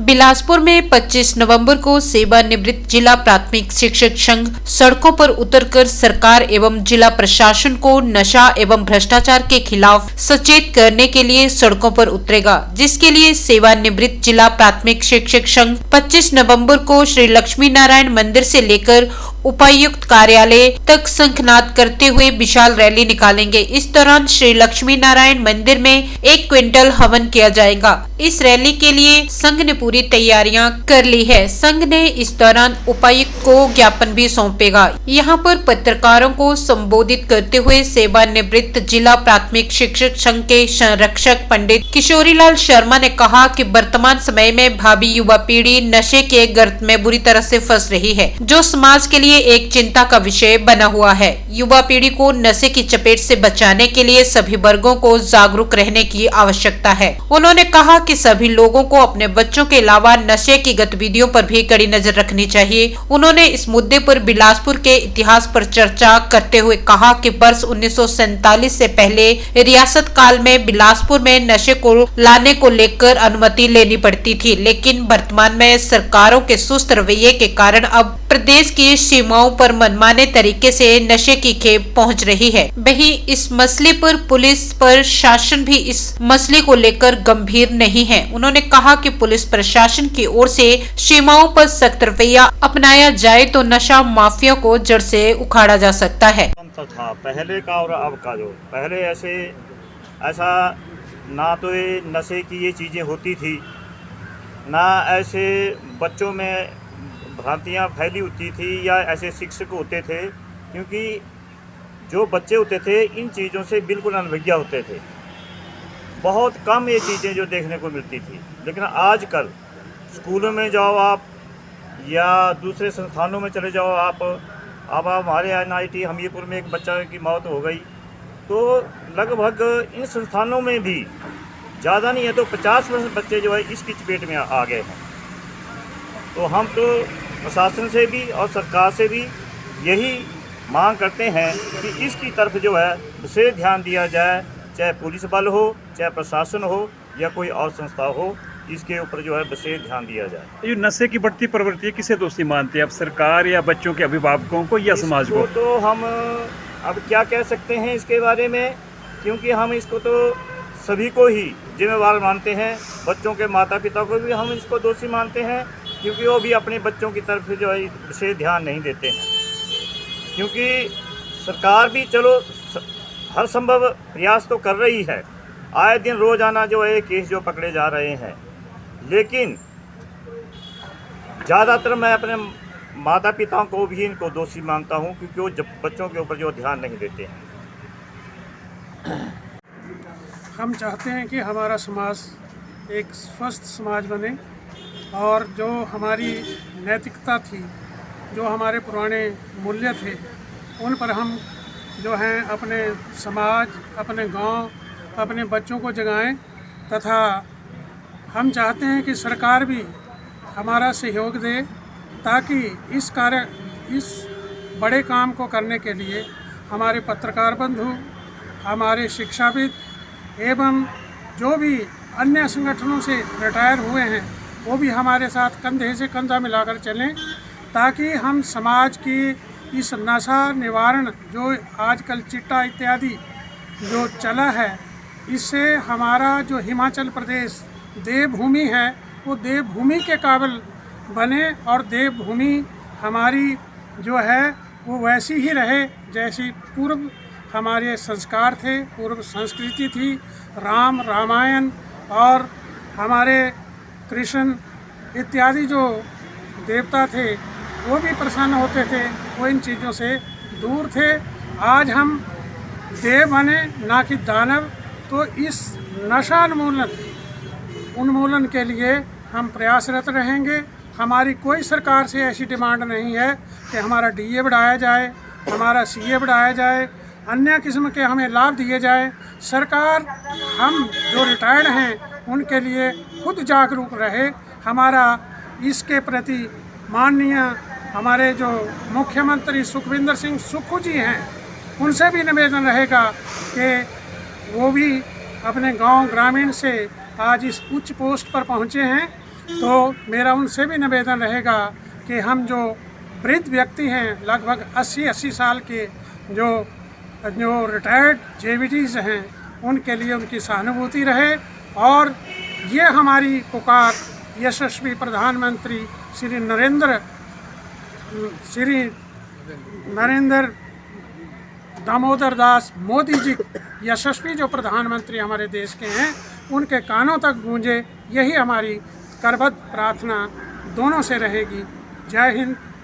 बिलासपुर में 25 नवंबर को सेवानिवृत्त जिला प्राथमिक शिक्षक संघ सड़कों पर उतरकर सरकार एवं जिला प्रशासन को नशा एवं भ्रष्टाचार के खिलाफ सचेत करने के लिए सड़कों पर उतरेगा, जिसके लिए सेवानिवृत्त जिला प्राथमिक शिक्षक संघ 25 नवंबर को श्री लक्ष्मी नारायण मंदिर से लेकर उपायुक्त कार्यालय तक शंखनाद करते हुए विशाल रैली निकालेंगे। इस दौरान श्री लक्ष्मी नारायण मंदिर में 1 क्विंटल हवन किया जाएगा। इस रैली के लिए संघ ने पूरी तैयारियां कर ली है। संघ ने इस दौरान उपायुक्त को ज्ञापन भी सौंपेगा। यहां पर पत्रकारों को संबोधित करते हुए सेवानिवृत्त जिला प्राथमिक शिक्षक संघ के संरक्षक पंडित किशोरीलाल शर्मा ने कहा कि वर्तमान समय में भावी युवा पीढ़ी नशे के गर्त में बुरी तरह से फंस रही है, जो समाज के लिए एक चिंता का विषय बना हुआ है। युवा पीढ़ी को नशे की चपेट से बचाने के लिए सभी वर्गों को जागरूक रहने की आवश्यकता है। उन्होंने कहा कि सभी लोगों को अपने बच्चों के अलावा नशे की गतिविधियों पर भी कड़ी नजर रखनी चाहिए। उन्होंने इस मुद्दे पर बिलासपुर के इतिहास पर चर्चा करते हुए कहा कि वर्ष 1947 से पहले रियासत काल में बिलासपुर में नशे को लाने को लेकर अनुमति लेनी पड़ती थी, लेकिन वर्तमान में सरकारों के सुस्त रवैये के कारण अब प्रदेश की सीमाओं पर मनमाने तरीके से नशे की खेप पहुंच रही है। वहीं इस मसले पर पुलिस प्रशासन भी इस मसले को लेकर गंभीर नहीं है। उन्होंने कहा कि पुलिस प्रशासन की ओर से सीमाओं पर सख्त रवैया अपनाया जाए तो नशा माफिया को जड़ से उखाड़ा जा सकता है। था पहले का और अब का, जो पहले ऐसा ना तो ये नशे की ये चीज़ें होती थी, ना ऐसे बच्चों में भ्रांतियाँ फैली होती थी या ऐसे शिक्षक होते थे, क्योंकि जो बच्चे होते थे इन चीज़ों से बिल्कुल अनभिज्ञ होते थे। बहुत कम ये चीज़ें जो देखने को मिलती थी, लेकिन आजकल स्कूलों में जाओ आप या दूसरे संस्थानों में चले जाओ आप। अब हमारे NIT हमीरपुर में एक बच्चा की मौत हो गई, तो लगभग इन संस्थानों में भी ज़्यादा नहीं है तो 50% बच्चे जो है इसकी चपेट में आ गए हैं। तो हम तो प्रशासन से भी और सरकार से भी यही मांग करते हैं कि इसकी तरफ जो है विशेष ध्यान दिया जाए, चाहे पुलिस बल हो, चाहे प्रशासन हो या कोई और संस्था हो, इसके ऊपर जो है विशेष ध्यान दिया जाए। ये नशे की बढ़ती प्रवृत्ति किसे दोषी मानते हैं आप, सरकार या बच्चों के अभिभावकों को या समाज को? तो हम अब क्या कह सकते हैं इसके बारे में, क्योंकि हम इसको तो सभी को ही जिम्मेवार मानते हैं। बच्चों के माता पिता को भी हम इसको दोषी मानते हैं, क्योंकि वो भी अपने बच्चों की तरफ जो है विशेष ध्यान नहीं देते हैं। क्योंकि सरकार भी चलो हर संभव प्रयास तो कर रही है, आए दिन रोजाना जो है केस जो पकड़े जा रहे हैं, लेकिन ज़्यादातर मैं अपने माता पिताओं को भी इनको दोषी मानता हूं, क्योंकि वो बच्चों के ऊपर जो ध्यान नहीं देते हैं। हम चाहते हैं कि हमारा समाज एक स्वस्थ समाज बने और जो हमारी नैतिकता थी, जो हमारे पुराने मूल्य थे, उन पर हम जो हैं अपने समाज, अपने गांव, अपने बच्चों को जगाएं। तथा हम चाहते हैं कि सरकार भी हमारा सहयोग दे, ताकि इस बड़े काम को करने के लिए हमारे पत्रकार बंधु, हमारे शिक्षाविद एवं जो भी अन्य संगठनों से रिटायर हुए हैं वो भी हमारे साथ कंधे से कंधा मिलाकर चलें, ताकि हम समाज की इस नशा निवारण जो आजकल चिट्टा इत्यादि जो चला है, इससे हमारा जो हिमाचल प्रदेश देवभूमि है वो देवभूमि के काबिल बने और देवभूमि हमारी जो है वो वैसी ही रहे जैसी पूर्व हमारे संस्कार थे, पूर्व संस्कृति थी। राम, रामायण और हमारे कृष्ण इत्यादि जो देवता थे वो भी प्रसन्न होते थे, वो इन चीज़ों से दूर थे। आज हम देव बने ना कि दानव, तो इस नशा उन्मूलन के लिए हम प्रयासरत रहेंगे। हमारी कोई सरकार से ऐसी डिमांड नहीं है कि हमारा DA बढ़ाया जाए, हमारा CA बढ़ाया जाए, अन्य किस्म के हमें लाभ दिए जाए। सरकार हम जो रिटायर्ड हैं उनके लिए खुद जागरूक रहे। हमारा इसके प्रति माननीय हमारे जो मुख्यमंत्री सुखविंदर सिंह सुक्खू जी हैं, उनसे भी निवेदन रहेगा कि वो भी अपने गांव ग्रामीण से आज इस उच्च पोस्ट पर पहुंचे हैं तो मेरा उनसे भी निवेदन रहेगा कि हम जो वृद्ध व्यक्ति हैं, लगभग 80 साल के, जो रिटायर्ड जेवीटीज़ हैं, उनके लिए उनकी सहानुभूति रहे और ये हमारी पुकार यशस्वी प्रधानमंत्री श्री नरेंद्र दामोदर दास मोदी जी, यशस्वी जो प्रधानमंत्री हमारे देश के हैं, उनके कानों तक गूंजे, यही हमारी करबद्ध प्रार्थना दोनों से रहेगी। जय हिंद,